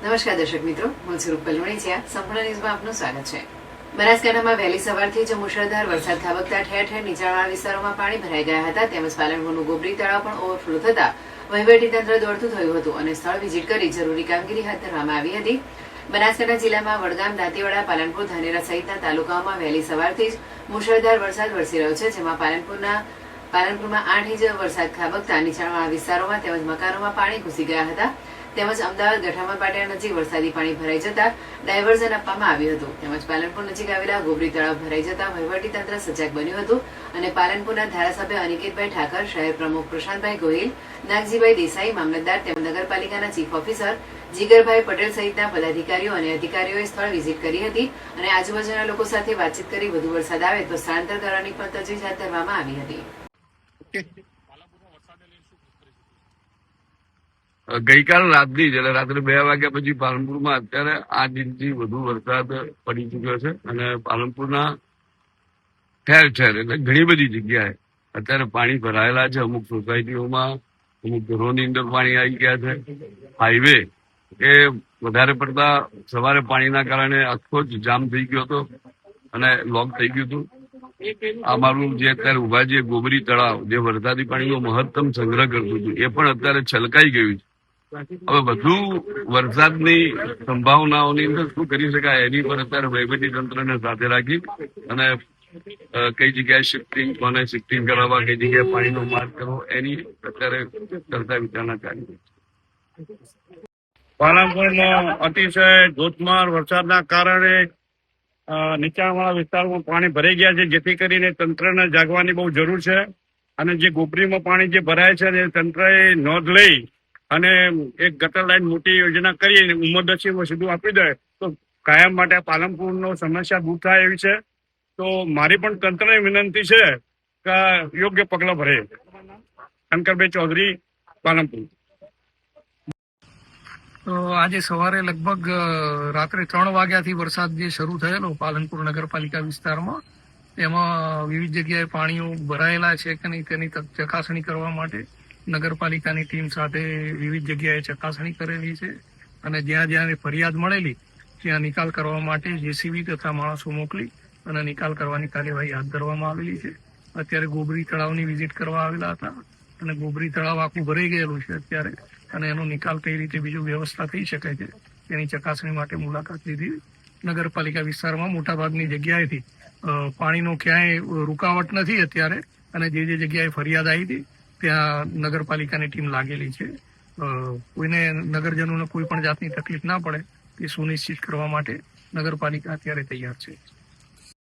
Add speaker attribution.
Speaker 1: નમસ્કાર દર્શક મિત્રો, હું છું રૂપલ વણિચિયા. સંપૂર્ણ ન્યૂઝમાં આપનું સ્વાગત છે. બનાસકાંઠામાં વહેલી સવારથી જ મુશળધાર વરસાદ ખાબકતા ઠેર ઠેર નીચાણવાળા વિસ્તારોમાં પાણી ભરાઈ ગયા હતા. તેમજ પાલનપુરનું ગોબરી તળાવ પણ ઓવરફ્લો થતા વહીવટીતંત્ર દોડતું થયું હતું અને સ્થળ વિઝિટ કરી જરૂરી કામગીરી હાથ ધરવામાં આવી હતી. બનાસકાંઠા જિલ્લામાં વડગામ, દાંતીવાડા, પાલનપુર, ધાનેરા સહિતના તાલુકાઓમાં વહેલી સવારથી જ મુશળધાર વરસાદ વરસી રહ્યો છે, જેમાં પાલનપુરમાં 8 ઇંચ વરસાદ ખાબકતા નીચાણવાળા વિસ્તારોમાં તેમજ મકાનોમાં પાણી ઘૂસી ગયા હતા. તેમજ અમદાવાદ ગઠામણ પાટિયા નજીક વરસાદી પાણી ભરાઈ જતા ડાયવર્ઝન આપવામાં આવ્યું હતું. તેમજ પાલનપુર નજીક આવેલા ગોબરી તળાવ ભરાઈ જતા વહીવટીતંત્ર સજાગ બન્યું હતું અને પાલનપુરના ધારાસભ્ય અનિકેતભાઈ ઠાકર, શહેર પ્રમુખ પ્રશાંતભાઈ ગોહિલ, નાગજીભાઈ દેસાઈ, મામલતદાર તેમજ નગરપાલિકાના ચીફ ઓફિસર જીગરભાઈ પટેલ સહિતના પદાધિકારીઓ અને અધિકારીઓએ સ્થળ વિઝિટ કરી હતી અને આજુબાજુના લોકો સાથે વાતચીત કરી વધુ વરસાદ આવે તો સ્થળાંતર કરવાની પણ તજવીજ હાથ ધરવામાં આવી હતી.
Speaker 2: ગઈકાલ રાતની જ એટલે રાત્રે 2 વાગ્યા પછી પાલનપુરમાં અત્યારે 8 ઇંચથી વધુ વરસાદ પડી ચુક્યો છે અને પાલનપુરના ઠેર ઠેર એટલે ઘણી બધી જગ્યાએ અત્યારે પાણી ભરાયેલા છે. અમુક સોસાયટીઓમાં, અમુક ઘરોની અંદર પાણી આવી ગયા છે. હાઈવે એ વધારે પડતા સવારે પાણીના કારણે આખો જ જામ થઈ ગયો હતો અને લોક થઈ ગયું હતું. આ મારું જે અત્યારે ઉભા છે ગોબરી તળાવ, જે વરસાદી પાણીનો મહત્તમ સંગ્રહ કરતું હતું, એ પણ અત્યારે છલકાઈ ગયું છે. હવે વધુ વરસાદની સંભાવનાઓની અંદર શું કરી શકાય એની પર અત્યારે વહીવટી તંત્રને સાથે રાખી અને કઈ જગ્યાએ શિફ્ટિંગ, કોને શિફ્ટિંગ કરાવવા, કઈ જગ્યાએ પાણીનો માર્ગ કરવો, એની અત્યારે ચર્ચા વિચારણા ચાલી રહી છે.
Speaker 3: પાલનપુરમાં અતિશય ધોધમાર વરસાદના કારણે નીચાણવાળા વિસ્તારોમાં પાણી ભરાઈ ગયા છે, જેથી કરીને તંત્રને જાગવાની બહુ જરૂર છે અને જે ગોબરીમાં પાણી જે ભરાય છે એ તંત્રએ નોંધ લઈ અને એક ગટર લાઈન મોટી યોજના કરી ઉમરદસ્યુમાં સીધું આપી દે તો કાયમ માટે પાલનપુરનો સમસ્યા દૂર થાય એવી છે. તો મારી પણ તંત્રને વિનંતી છે કે યોગ્ય પગલાં ભરે. શંકરભાઈ ચૌધરી, પાલનપુર.
Speaker 4: તો આજે સવારે લગભગ રાત્રે 3 વાગ્યાથી વરસાદ જે શરૂ થયેલો પાલનપુર નગરપાલિકા વિસ્તારમાં, તેમાં વિવિધ જગ્યાએ પાણીઓ ભરાયેલા છે કે નહીં તેની ચકાસણી કરવા માટે નગરપાલિકાની ટીમ સાથે વિવિધ જગ્યાએ ચકાસણી કરેલી છે અને જ્યાં જ્યાં ફરિયાદ મળેલી ત્યાં નિકાલ કરવા માટે જેસીબી તથા માણસો મોકલી અને નિકાલ કરવાની કાર્યવાહી હાથ ધરવામાં આવેલી છે. અત્યારે ગોબરી તળાવની વિઝિટ કરવા આવેલા હતા અને ગોબરી તળાવ આખું ભરાઈ ગયેલું છે અત્યારે અને એનો નિકાલ કઈ રીતે બીજું વ્યવસ્થા થઈ શકે છે તેની ચકાસણી માટે મુલાકાત લીધી. નગરપાલિકા વિસ્તારમાં મોટાભાગની જગ્યાએથી પાણીનો ક્યાંય રૂકાવટ નથી અત્યારે અને જે જગ્યાએ ફરિયાદ આવી હતી ત્યાં નગરપાલિકાની ટીમ લાગેલી છે. કોઈને નગરજનોને કોઈ પણ જાતની તકલીફ ના પડે તે સુનિશ્ચિત કરવા માટે નગરપાલિકા અત્યારે તૈયાર છે.